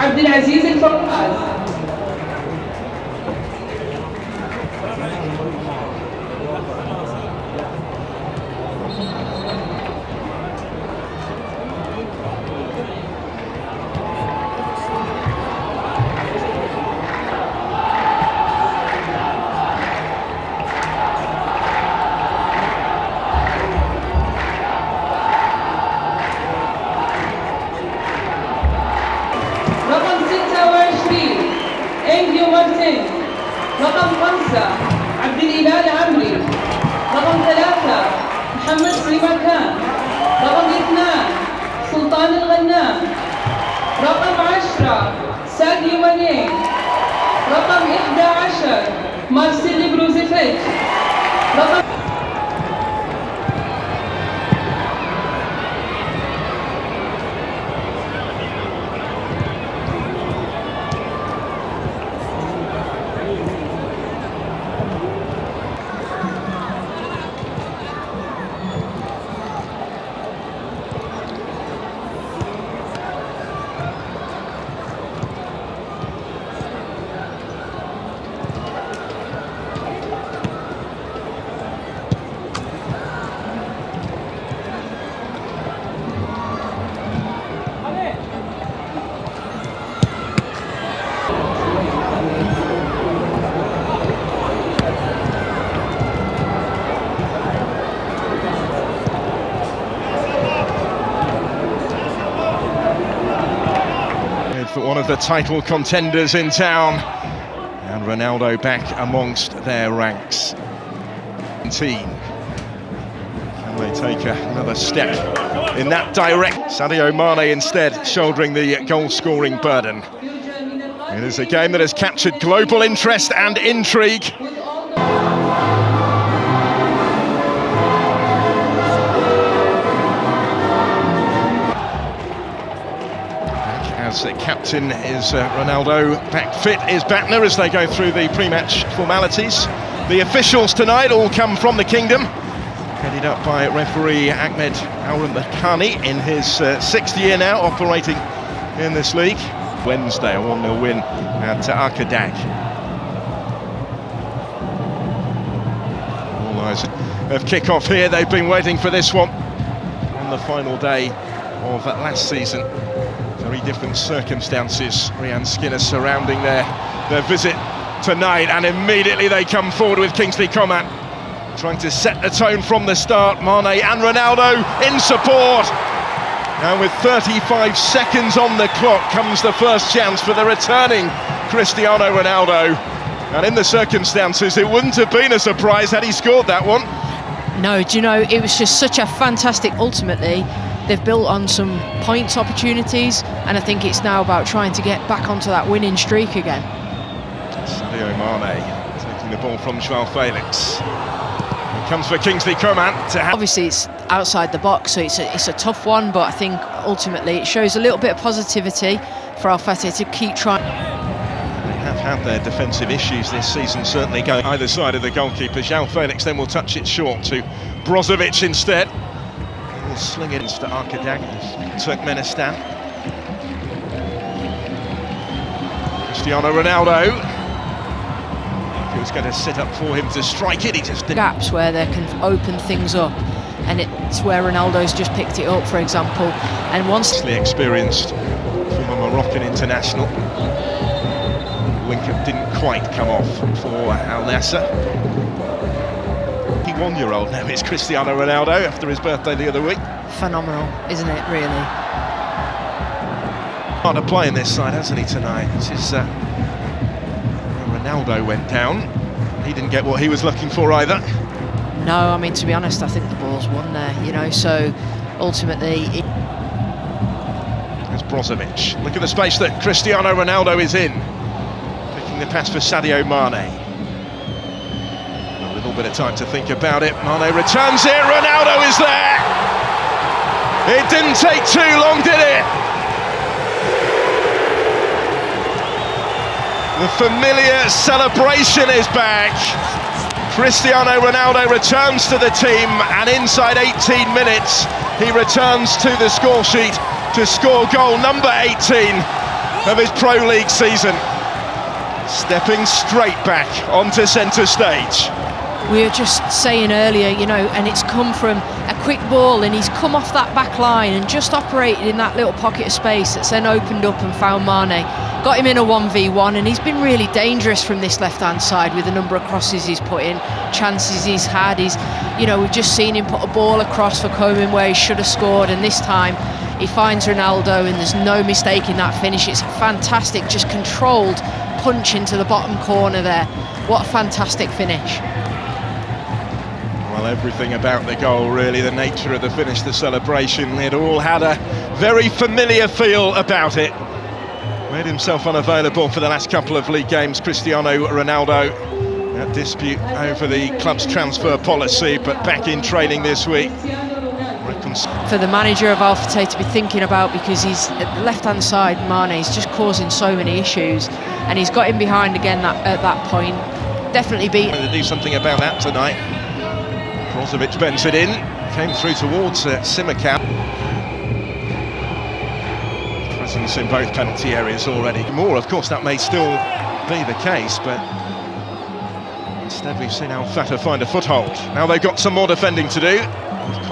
عبد العزيز الفواز. رقم 5 عبد الإله العمري. رقم 3 محمد سليمان. رقم 2 سلطان الغنام. رقم 10 ساديو ماني. رقم 11 mrUr.Official. رقم for one of the title contenders in town, and Ronaldo back amongst their ranks. Can they take another step in that direct? Sadio Mane instead shouldering the goal-scoring burden. It is a game that has captured global interest and intrigue. As the captain is Ronaldo, back fit is Batner as they go through the pre-match formalities. The officials tonight all come from the kingdom, headed up by referee Ahmed Al-Ramadani in his 6th year now operating in this league. Wednesday, a 1-0 win at Arkadag. All eyes of kick-off here. They've been waiting for this one on the final day of last season. Very different circumstances, Ryan Skinner, surrounding their visit tonight, and immediately they come forward with Kingsley Coman, trying to set the tone from the start. Mane and Ronaldo in support, and with 35 seconds on the clock comes the first chance for the returning Cristiano Ronaldo, and in the circumstances it wouldn't have been a surprise had he scored that one. No, do you know, it was just such a fantastic, ultimately they've built on some points opportunities, and I think it's now about trying to get back onto that winning streak again. Sadio Mane taking the ball from Joao Felix. It comes for Kingsley Coman to have. Obviously it's outside the box, so it's a tough one, but I think ultimately it shows a little bit of positivity for Al Fateh to keep trying. They have had their defensive issues this season, certainly going either side of the goalkeeper. Joao Felix then will touch it short to Brozovic instead. Will sling it to Arkadag, Turkmenistan. Cristiano Ronaldo. He was going to sit up for him to strike it, he just didn't. Gaps where they can open things up, and it's where Ronaldo's just picked it up, for example. And once experienced former Moroccan international. Link-up didn't quite come off for Al Nassr. 21-year-old now is Cristiano Ronaldo after his birthday the other week. Phenomenal, isn't it, really? Hard to play in this side, hasn't he, tonight? This is Ronaldo went down. He didn't get what he was looking for either. No, I mean, to be honest, I think the ball's won there, you know, so ultimately... There's Brozovic. Look at the space that Cristiano Ronaldo is in. Picking the pass for Sadio Mane. A little bit of time to think about it. Mane returns it, Ronaldo is there! It didn't take too long, did it? The familiar celebration is back. Cristiano Ronaldo returns to the team, and inside 18 minutes he returns to the score sheet to score goal number 18. of his Pro League season, stepping straight back onto centre stage. We were just saying earlier, you know, and it's come from a quick ball, and he's come off that back line and just operated in that little pocket of space that's then opened up and found Mane. Got him in a 1v1, and he's been really dangerous from this left-hand side with the number of crosses he's put in, chances he's had. You know, we've just seen him put a ball across for Coman where he should have scored, and this time he finds Ronaldo, and there's no mistake in that finish. It's a fantastic, just controlled punch into the bottom corner there. What a fantastic finish. Well, everything about the goal, really, the nature of the finish, the celebration, it all had a very familiar feel about it. Made himself unavailable for the last couple of league games, Cristiano Ronaldo. That dispute over the club's transfer policy, but back in training this week. For the manager of Al Fateh to be thinking about, because he's at the left-hand side, Mane is just causing so many issues, and he's got him behind again at that point. Definitely beat. To do something about that tonight. Brozovic bends it in, came through towards Simakan. Presence in both penalty areas already. More, of course, that may still be the case, but instead we've seen Al Fateh find a foothold. Now they've got some more defending to do.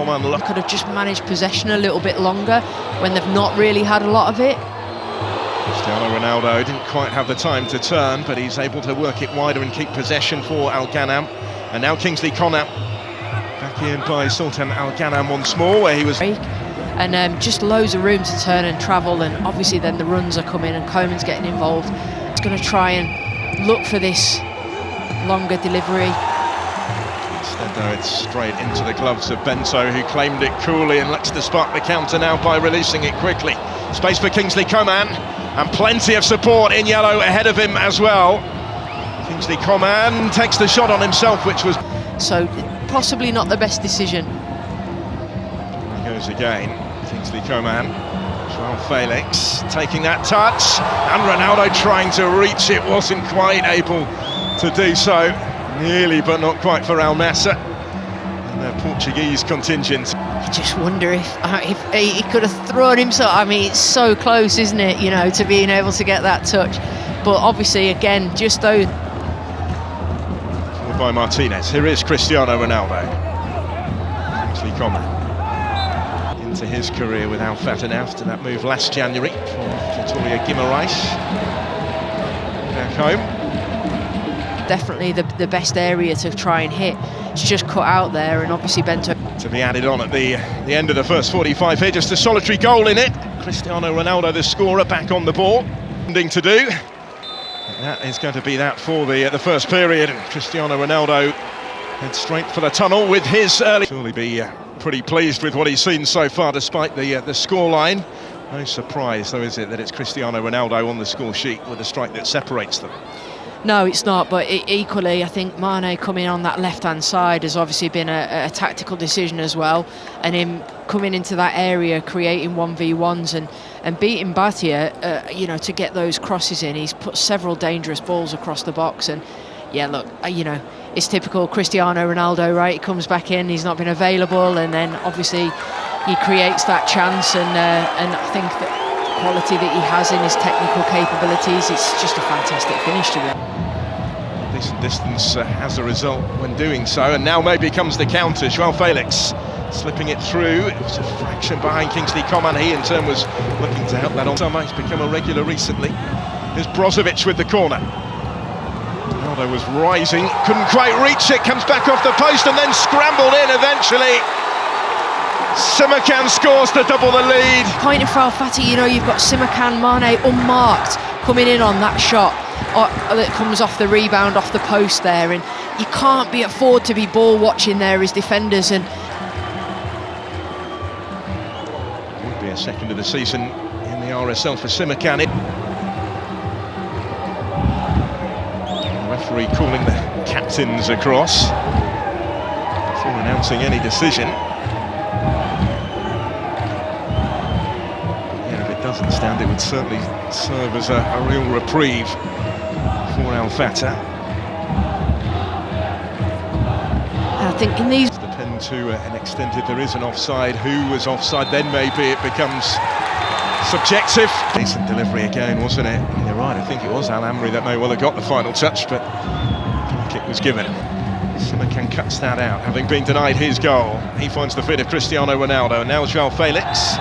Could have just managed possession a little bit longer when they've not really had a lot of it. Cristiano Ronaldo didn't quite have the time to turn, but he's able to work it wider and keep possession for Al Ghanam. And now Kingsley Coman back in by Sultan Al Ghanam once more, where he was. And just loads of room to turn and travel, and obviously then the runs are coming and Coman's getting involved. He's going to try and look for this longer delivery. Instead, though, it's straight into the gloves of Bento, who claimed it coolly and looks to spark the counter now by releasing it quickly. Space for Kingsley Coman, and plenty of support in yellow ahead of him as well. Kingsley Coman takes the shot on himself, which was... So, possibly not the best decision. He goes again, Kingsley Coman. João Felix taking that touch, and Ronaldo trying to reach it, wasn't quite able to do so. Nearly, but not quite for Al Nassr and their Portuguese contingent. I just wonder if he could have thrown himself. I mean, it's so close, isn't it, you know, to being able to get that touch. But obviously, again, just those... Followed by Martinez. Here is Cristiano Ronaldo. Kingsley Coman into his career with Al Fateh after that move last January for Vitória Guimarães. Back home. Definitely the best area to try and hit. It's just cut out there, and obviously Bento. To be added on at the end of the first 45 here, just a solitary goal in it. Cristiano Ronaldo, the scorer, back on the ball. Something to do. And that is going to be that for the first period. And Cristiano Ronaldo heads straight for the tunnel with his early... Surely be pretty pleased with what he's seen so far, despite the scoreline. No surprise, though, is it, that it's Cristiano Ronaldo on the score sheet with a strike that separates them. No, it's not, but equally, I think Mane coming on that left-hand side has obviously been a tactical decision as well, and him coming into that area, creating 1v1s and beating Batia, you know, to get those crosses in. He's put several dangerous balls across the box, and yeah, look, you know, it's typical Cristiano Ronaldo, right? He comes back in, he's not been available, and then obviously he creates that chance, and I think that quality that he has in his technical capabilities, it's just a fantastic finish to him. Decent distance as a result when doing so, and now maybe comes the counter. João Felix slipping it through. It was a fraction behind Kingsley Coman. He in turn was looking to help that on. He's become a regular recently. Here's Brozovic with the corner. Ronaldo was rising, couldn't quite reach it, comes back off the post and then scrambled in eventually. Simakan scores to double the lead. Pointing for Al Fateh, you know, you've got Simakan, Mane unmarked coming in on that shot that comes off the rebound off the post there, and you can't afford to be ball watching there as defenders. And would be a second of the season in the RSL for Simakan. The referee calling the captains across before announcing any decision. Doesn't stand, it would certainly serve as a real reprieve for Al Fateh. I think in these... Depend to an extent if there is an offside, who was offside, then maybe it becomes subjective. Decent delivery again, wasn't it? You're right, I think it was Al Amri that may well have got the final touch, but the kick was given. Simakan cuts that out, having been denied his goal. He finds the feet of Cristiano Ronaldo, and now João Felix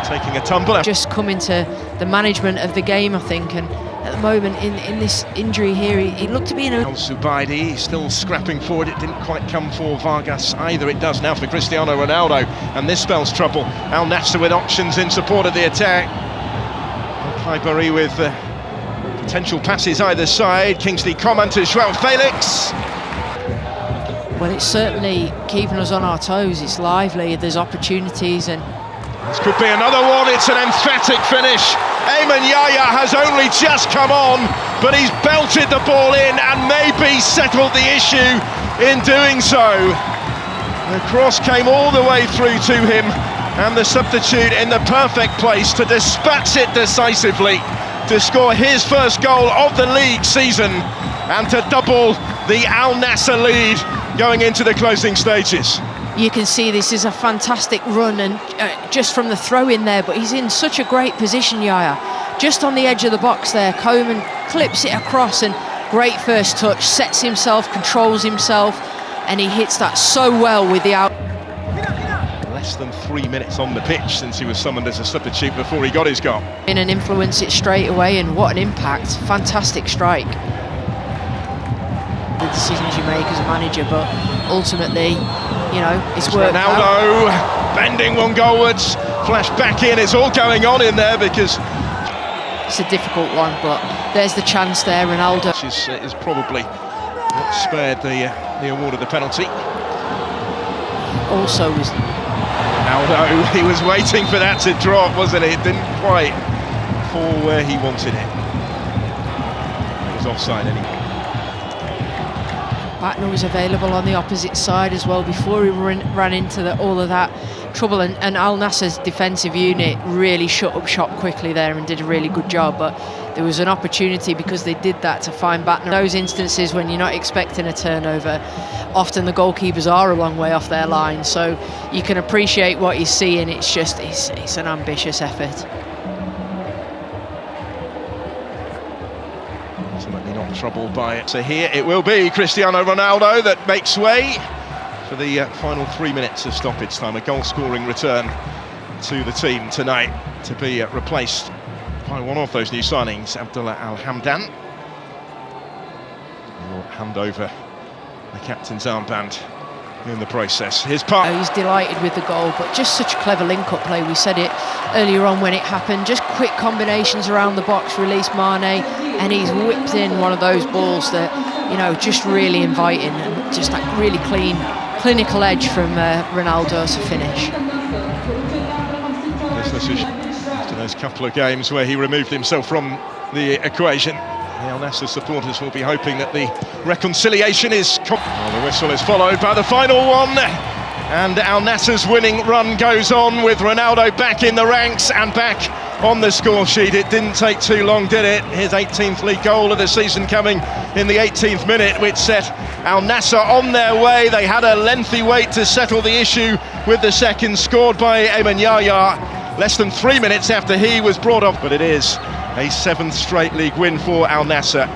taking a tumble. Just coming to the management of the game, I think, and at the moment in this injury here, he looked to be in a... Al-Zubaidi still scrapping forward. It didn't quite come for Vargas either. It does now for Cristiano Ronaldo, and this spells trouble. Al Nassr with options in support of the attack. Al-Khaibari with potential passes either side. Kingsley Coman to João Felix. Well, it's certainly keeping us on our toes. It's lively, there's opportunities, and this could be another one. It's an emphatic finish. Eamon Yaya has only just come on, but he's belted the ball in and maybe settled the issue in doing so. The cross came all the way through to him, and the substitute in the perfect place to dispatch it decisively, to score his first goal of the league season and to double the Al Nassr lead going into the closing stages. You can see this is a fantastic run, and just from the throw in there, but he's in such a great position, Yaya. Just on the edge of the box there, Coman clips it across, and great first touch, sets himself, controls himself, and he hits that so well with the out. Less than 3 minutes on the pitch since he was summoned as a substitute before he got his goal. In and influence it straight away, and what an impact, fantastic strike. The decisions you make as a manager, but ultimately, you know, it's worked Ronaldo out. Bending one goalwards, flash back in. It's all going on in there because it's a difficult one, but there's the chance there. Ronaldo is probably not spared the award of the penalty. Also was Ronaldo, he was waiting for that to drop, wasn't it? It didn't quite fall where he wanted it. It was offside anyway. Batner was available on the opposite side as well before he ran into all of that trouble, and Al Nassr's defensive unit really shut up shop quickly there and did a really good job, but there was an opportunity because they did that to find Batner. Those instances when you're not expecting a turnover, often the goalkeepers are a long way off their line, so you can appreciate what you're seeing. It's just, it's an ambitious effort. Ultimately not troubled by it. So here it will be Cristiano Ronaldo that makes way for the final 3 minutes of stoppage time. A goal-scoring return to the team tonight to be replaced by one of those new signings, Abdullah Al-Hamdan. Will hand over the captain's armband in the process. His part. He's delighted with the goal, but just such a clever link-up play. We said it earlier on when it happened. Just quick combinations around the box, release Mane, and he's whipped in one of those balls that, you know, just really inviting, and just that really clean, clinical edge from Ronaldo to finish. After those couple of games where he removed himself from the equation, the Al Nassr supporters will be hoping that the reconciliation is... Well, the whistle is followed by the final one, and Al Nassr's winning run goes on with Ronaldo back in the ranks and back on the score sheet. It didn't take too long, did it? His 18th league goal of the season coming in the 18th minute, which set Al Nassr on their way. They had a lengthy wait to settle the issue with the second, scored by Eamon Yaya less than 3 minutes after he was brought off. But it is a 7th straight league win for Al Nassr.